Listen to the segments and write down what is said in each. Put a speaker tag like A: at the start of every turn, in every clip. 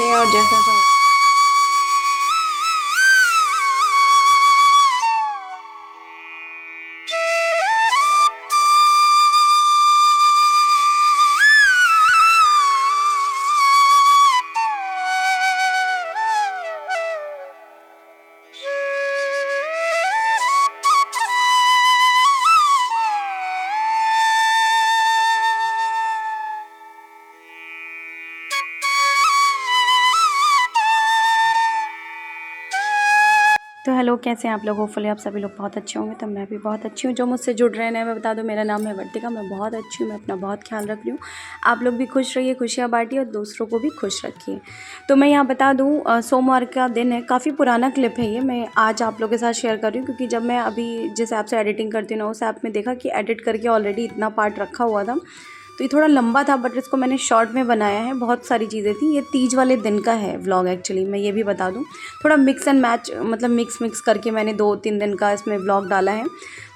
A: हैं और जैसा सा तो हेलो, कैसे हैं आप लोग? होपफुली आप सभी लोग बहुत अच्छे होंगे। तो मैं भी बहुत अच्छी हूँ। जो मुझसे जुड़ रहे हैं मैं बता दूँ, मेरा नाम है वर्तिका। मैं बहुत अच्छी हूँ, मैं अपना बहुत ख्याल रख रही हूँ। आप लोग भी खुश रहिए, खुशियाँ बांटिए और दूसरों को भी खुश रखिए। तो मैं यहाँ बता दूँ, सोमवार का दिन है। काफ़ी पुराना क्लिप है ये, मैं आज आप लोगों के साथ शेयर कर रही हूँ क्योंकि जब मैं अभी जिस ऐप से एडिटिंग करती हूँ ना, उस ऐप में देखा कि एडिट करके ऑलरेडी इतना पार्ट रखा हुआ था। तो ये थोड़ा लंबा था बट इसको मैंने शॉर्ट में बनाया है। बहुत सारी चीज़ें थी। ये तीज वाले दिन का है व्लॉग एक्चुअली, मैं ये भी बता दूँ। थोड़ा मिक्स एंड मैच, मतलब मिक्स करके मैंने 2-3 दिन का इसमें व्लॉग डाला है।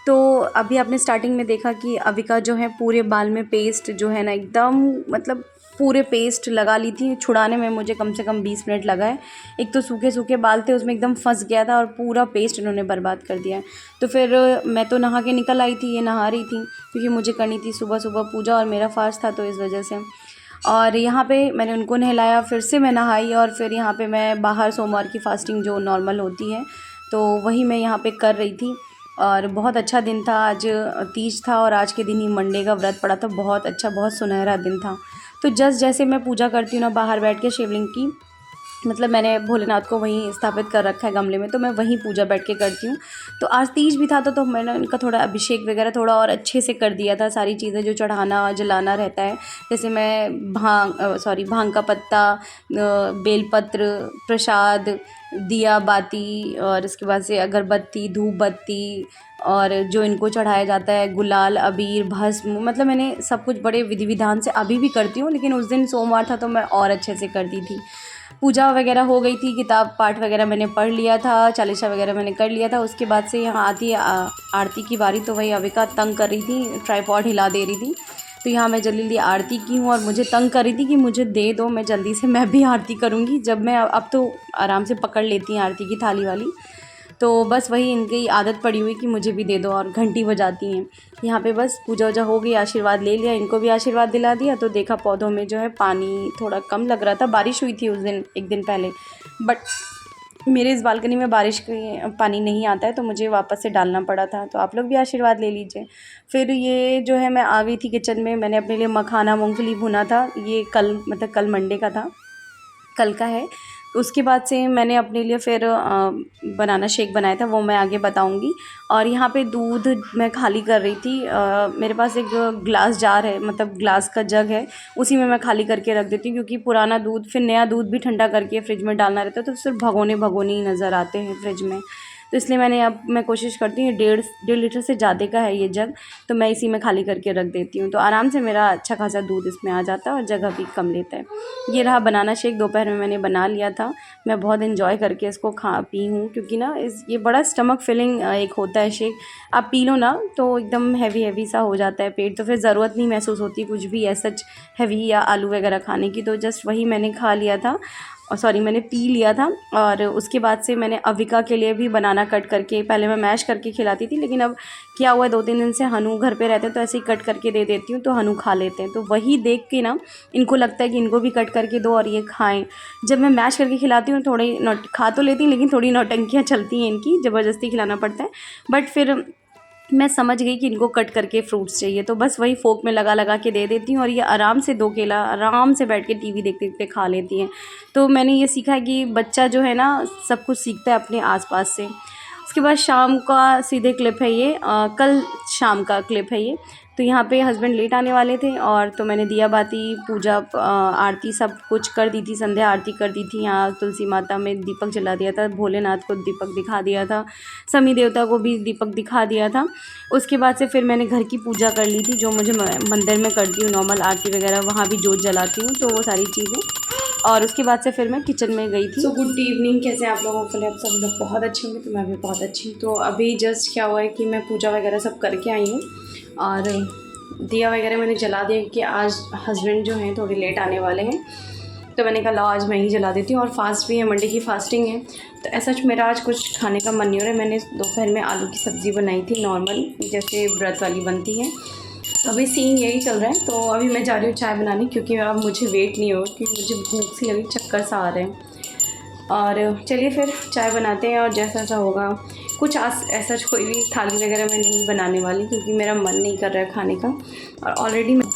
A: तो अभी आपने स्टार्टिंग में देखा कि अविका जो है पूरे बाल में पेस्ट जो है ना एकदम, मतलब पूरे पेस्ट लगा ली थी। छुड़ाने में मुझे कम से कम 20 मिनट लगा है। एक तो सूखे सूखे बाल थे, उसमें एकदम फंस गया था और पूरा पेस्ट इन्होंने बर्बाद कर दिया है। तो फिर मैं तो नहा के निकल आई थी, ये नहा रही थी क्योंकि मुझे करनी थी सुबह सुबह पूजा और मेरा फास्ट था, तो इस वजह से। और यहाँ पे मैंने उनको नहलाया, फिर से मैं नहाई और फिर यहाँ पे मैं बाहर सोमवार की फास्टिंग जो नॉर्मल होती है तो वही मैं यहाँ पे कर रही थी। और बहुत अच्छा दिन था। आज तीज था और आज के दिन ही मंडे का व्रत पड़ा था। बहुत अच्छा, बहुत सुनहरा दिन था। तो जस्ट जैसे मैं पूजा करती हूँ ना बाहर बैठ के शिवलिंग की, मतलब मैंने भोलेनाथ को वहीं स्थापित कर रखा है गमले में, तो मैं वहीं पूजा बैठ के करती हूँ। तो आज तीज भी था तो मैंने उनका थोड़ा अभिषेक वगैरह थोड़ा और अच्छे से कर दिया था। सारी चीज़ें जो चढ़ाना जलाना रहता है, जैसे मैं भांग का पत्ता, बेलपत्र, प्रसाद, दिया बाती और इसके बाद से अगरबत्ती, धूप बत्ती और जो इनको चढ़ाया जाता है गुलाल, अबीर, भस्म, मतलब मैंने सब कुछ बड़े विधि विधान से अभी भी करती हूँ, लेकिन उस दिन सोमवार था तो मैं और अच्छे से करती थी। पूजा वगैरह हो गई थी, किताब पाठ वगैरह मैंने पढ़ लिया था, चालीसा वगैरह मैंने कर लिया था। उसके बाद से यहाँ आती है आरती की बारी। तो वही अविका तंग कर रही थी, ट्राइपॉड हिला दे रही थी। तो यहाँ मैं जल्दी जल्दी आरती की हूँ और मुझे तंग कर रही थी कि मुझे दे दो, मैं जल्दी से मैं भी आरती करूँगी। जब मैं अब तो आराम से पकड़ लेती हैं आरती की थाली वाली। तो बस वही इनकी आदत पड़ी हुई कि मुझे भी दे दो और घंटी बजाती हैं। यहाँ पे बस पूजा वूजा हो गई, आशीर्वाद ले लिया, इनको भी आशीर्वाद दिला दिया। तो देखा पौधों में जो है पानी थोड़ा कम लग रहा था। बारिश हुई थी उस दिन, एक दिन पहले, बट मेरे इस बालकनी में बारिश की पानी नहीं आता है तो मुझे वापस से डालना पड़ा था। तो आप लोग भी आशीर्वाद ले लीजिए। फिर ये जो है मैं आ गई थी किचन में। मैंने अपने लिए मखाना मूंगफली भुना था। ये कल, मतलब कल मंडे का था, कल का है। उसके बाद से मैंने अपने लिए फिर बनाना शेक बनाया था, वो मैं आगे बताऊंगी। और यहाँ पे दूध मैं खाली कर रही थी। मेरे पास एक ग्लास जार है, मतलब ग्लास का जग है, उसी में मैं खाली करके रख देती हूँ क्योंकि पुराना दूध, फिर नया दूध भी ठंडा करके फ्रिज में डालना रहता है तो सिर्फ भगोने भगोने ही नज़र आते हैं फ्रिज में। तो इसलिए मैं कोशिश करती हूँ, 1.5 लीटर से ज़्यादा का है ये जग, तो मैं इसी में खाली करके रख देती हूँ। तो आराम से मेरा अच्छा खासा दूध इसमें आ जाता है और जगह भी कम लेता है। ये रहा बनाना शेक, दोपहर में मैंने बना लिया था। मैं बहुत इन्जॉय करके इसको खा पी हूँ क्योंकि ना ये बड़ा स्टमक फिलिंग एक होता है शेक। आप पी लो ना तो एकदम हैवी सा हो जाता है पेट, तो फिर ज़रूरत नहीं महसूस होती कुछ भी ऐसा हैवी या आलू वगैरह खाने की। तो जस्ट वही मैंने खा लिया था, और सॉरी मैंने पी लिया था। और उसके बाद से मैंने अविका के लिए भी बनाना कट करके, पहले मैं मैश करके खिलाती थी, लेकिन अब क्या हुआ है 2-3 दिन से हनु घर पे रहते हैं तो ऐसे ही कट करके दे देती हूँ तो हनु खा लेते हैं। तो वही देख के ना इनको लगता है कि इनको भी कट करके दो और ये खाएं। जब मैं मैश करके खिलाती हूँ थोड़ी खा तो लेती हैं, लेकिन थोड़ी नौटंकियाँ चलती हैं इनकी, ज़बरदस्ती खिलाना पड़ता है। बट फिर मैं समझ गई कि इनको कट करके फ्रूट्स चाहिए, तो बस वही फोक में लगा लगा के दे देती हूँ और ये आराम से 2 केला आराम से बैठ के टीवी देखते देखते खा लेती हैं। तो मैंने ये सीखा है कि बच्चा जो है ना सब कुछ सीखता है अपने आसपास से। उसके बाद शाम का सीधे क्लिप है ये, कल शाम का क्लिप है ये। तो यहाँ पे हस्बैंड लेट आने वाले थे और तो मैंने दिया बाती, पूजा, आरती सब कुछ कर दी थी, संध्या आरती कर दी थी। यहाँ तुलसी माता में दीपक जला दिया था, भोलेनाथ को दीपक दिखा दिया था, समी देवता को भी दीपक दिखा दिया था। उसके बाद से फिर मैंने घर की पूजा कर ली थी, जो मुझे मंदिर में करती हूँ नॉर्मल आरती वगैरह, वहाँ भी जोत जलाती हूँ, तो वो सारी चीज़ें। और उसके बाद से फिर मैं किचन में गई थी। सो गुड इवनिंग, कैसे आप लोग? होपफुली आप सब लोग बहुत अच्छे होंगे, तो मैं भी बहुत अच्छी हूँ। तो अभी जस्ट क्या हुआ है कि मैं पूजा वगैरह सब करके आई हूँ और दिया वगैरह मैंने जला दिया क्योंकि आज हस्बैंड जो हैं थोड़े लेट आने वाले हैं। तो मैंने कहा लो आज मैं ही जला देती हूँ, और फास्ट भी है, मंडे की फास्टिंग है। तो ऐसा मेरा आज कुछ खाने का मन नहीं हो रहा है। मैंने दोपहर में आलू की सब्ज़ी बनाई थी नॉर्मल, जैसे व्रत वाली बनती है। तो अभी सीन यही चल रहा है। तो अभी मैं जा रही हूँ चाय बनाने, क्योंकि अब मुझे वेट नहीं हो, क्योंकि मुझे भूख सी लगी, चक्कर सा आ रहे हैं। और चलिए फिर चाय बनाते हैं, और जैसा ऐसा होगा कुछ ऐसा कोई भी थाली वगैरह मैं नहीं बनाने वाली, क्योंकि मेरा मन नहीं कर रहा है खाने का। और ऑलरेडी मैं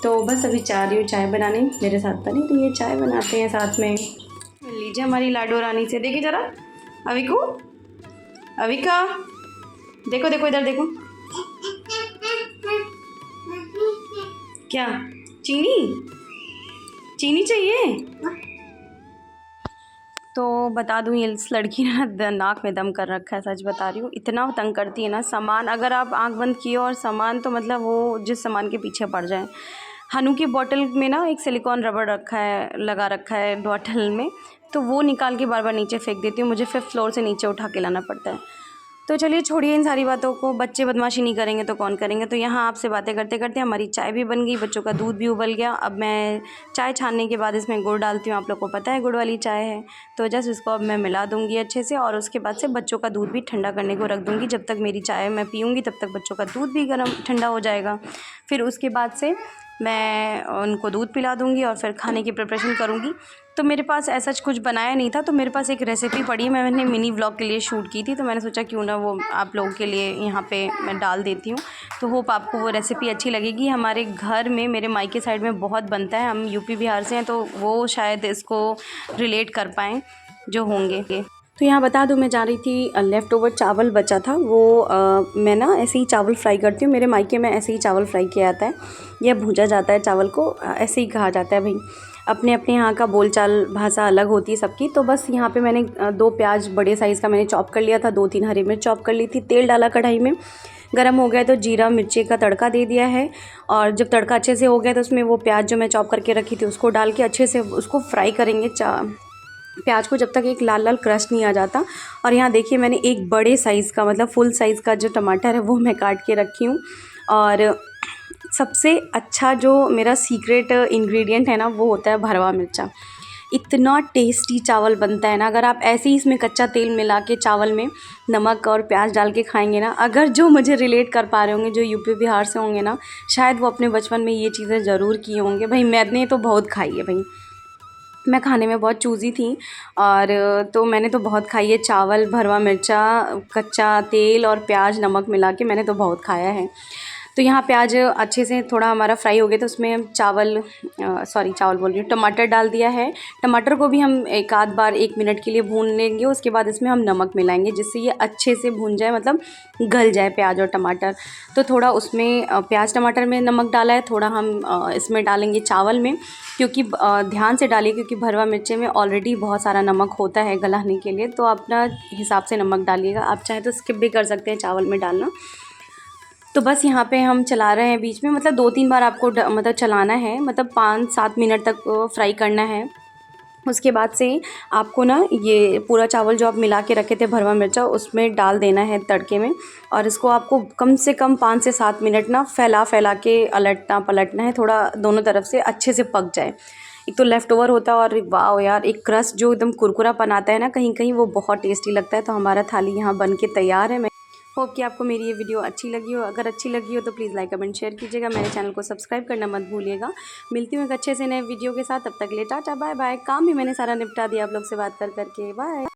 A: तो बस अभी जा रही हूँ चाय बनाने, मेरे साथ बनी तो ये चाय बनाते हैं साथ में। मिल लीजिए हमारी लाडो रानी से, देखिए ज़रा अविकू, अविका देखो देखो इधर देखो, क्या चीनी चीनी चाहिए। तो बता दूँ, ये इस लड़की ने ना नाक में दम कर रखा है, सच बता रही हूँ। इतना तंग करती है ना, सामान अगर आप आंख बंद किए और सामान, तो मतलब वो जिस सामान के पीछे पड़ जाए। हनु की बॉटल में ना एक सिलिकॉन रबड़ रखा है, लगा रखा है बॉटल में, तो वो निकाल के बार बार नीचे फेंक देती हूँ। मुझे 5th फ्लोर से नीचे उठा के लाना पड़ता है। तो चलिए छोड़िए इन सारी बातों को, बच्चे बदमाशी नहीं करेंगे तो कौन करेंगे। तो यहाँ आपसे बातें करते करते हमारी चाय भी बन गई, बच्चों का दूध भी उबल गया। अब मैं चाय छानने के बाद इसमें गुड़ डालती हूँ, आप लोग को पता है गुड़ वाली चाय है। तो जस्ट इसको अब मैं मिला दूँगी अच्छे से, और उसके बाद से बच्चों का दूध भी ठंडा करने को रख दूँगी। जब तक मेरी चाय मैं पीऊँगी तब तक बच्चों का दूध भी गर्म ठंडा हो जाएगा। फिर उसके बाद से मैं उनको दूध पिला दूँगी और फिर खाने की प्रिपरेशन करूँगी। तो मेरे पास ऐसा कुछ बनाया नहीं था, तो मेरे पास एक रेसिपी पड़ी है, मैंने मिनी व्लॉग के लिए शूट की थी, तो मैंने सोचा क्यों ना वो आप लोगों के लिए यहाँ पे मैं डाल देती हूँ। तो होप आपको वो रेसिपी अच्छी लगेगी। हमारे घर में, मेरे मायके साइड में बहुत बनता है, हम यूपी बिहार से हैं, तो वो शायद इसको रिलेट कर पाएँ जो होंगे। तो यहाँ बता दूँ, मैं जा रही थी, लेफ़्ट ओवर चावल बचा था, वो मैं ना ऐसे ही चावल फ्राई करती हूँ। मेरे मायके में ऐसे ही चावल फ्राई किया जाता है, या भूजा जाता है चावल को, ऐसे ही कहा जाता है भाई। अपने अपने यहाँ का बोलचाल भाषा अलग होती है सबकी। तो बस यहाँ पे मैंने 2 प्याज बड़े साइज़ का मैंने चॉप कर लिया था, 2-3 हरी मिर्च चॉप कर ली थी। तेल डाला कढ़ाई में, गरम हो गया तो जीरा मिर्ची का तड़का दे दिया है। और जब तड़का अच्छे से हो गया तो उसमें वो प्याज जो मैं चॉप करके रखी थी उसको डाल के अच्छे से उसको फ्राई करेंगे, प्याज को, जब तक एक लाल लाल क्रस्ट नहीं आ जाता। और यहाँ देखिए मैंने एक बड़े साइज़ का, मतलब फुल साइज़ का जो टमाटर है वो मैं काट के रखी हूँ। और सबसे अच्छा जो मेरा सीक्रेट इंग्रेडिएंट है ना, वो होता है भरवा मिर्चा। इतना टेस्टी चावल बनता है ना, अगर आप ऐसे ही इसमें कच्चा तेल मिला के चावल में नमक और प्याज डाल के खाएंगे ना, अगर जो मुझे रिलेट कर पा रहे होंगे, जो यूपी बिहार से होंगे ना, शायद वो अपने बचपन में ये चीज़ें ज़रूर किए होंगे। भाई मैंने तो बहुत खाई है भाई, मैं खाने में बहुत चूज़ी थी, और तो मैंने तो बहुत खाई है चावल, भरवा मिर्चा, कच्चा तेल और प्याज नमक मिला के मैंने तो बहुत खाया है। तो यहाँ प्याज अच्छे से थोड़ा हमारा फ्राई हो गया, तो उसमें चावल बोल रही हूँ, टमाटर डाल दिया है। टमाटर को भी हम एक आध बार 1 मिनट के लिए भून लेंगे। उसके बाद इसमें हम नमक मिलाएंगे, जिससे ये अच्छे से भून जाए, मतलब गल जाए प्याज और टमाटर। तो थोड़ा उसमें प्याज टमाटर में नमक डाला है, थोड़ा हम इसमें डालेंगे चावल में, क्योंकि ध्यान से डालिए, क्योंकि भरवा मिर्चे में ऑलरेडी बहुत सारा नमक होता है गलाने के लिए। तो अपना हिसाब से नमक डालिएगा, आप चाहें तो स्किप भी कर सकते हैं चावल में डालना। तो बस यहाँ पे हम चला रहे हैं बीच में, मतलब 2-3 बार आपको मतलब चलाना है, मतलब 5-7 मिनट तक फ्राई करना है। उसके बाद से आपको ना ये पूरा चावल जो आप मिला के रखे थे भरवा मिर्चा, उसमें डाल देना है तड़के में। और इसको आपको कम से कम 5 से 7 मिनट ना फैला फैला के अलटना पलटना है, थोड़ा दोनों तरफ से अच्छे से पक जाए। एक तो लेफ़्ट ओवर होता है, और वाह यार, एक क्रस्ट जो एकदम कुरकुरापन आता है ना कहीं कहीं, वो बहुत टेस्टी लगता है। तो हमारा थाली यहाँ बन के तैयार है। मैं होप कि आपको मेरी ये वीडियो अच्छी लगी हो। अगर अच्छी लगी हो तो प्लीज़ लाइक कमेंट शेयर कीजिएगा, मेरे चैनल को सब्सक्राइब करना मत भूलिएगा। मिलती हूँ एक अच्छे से नए वीडियो के साथ, तब तक के लिए टाटा बाय बाय। काम भी मैंने सारा निपटा दिया आप लोग से बात कर करके, बाय।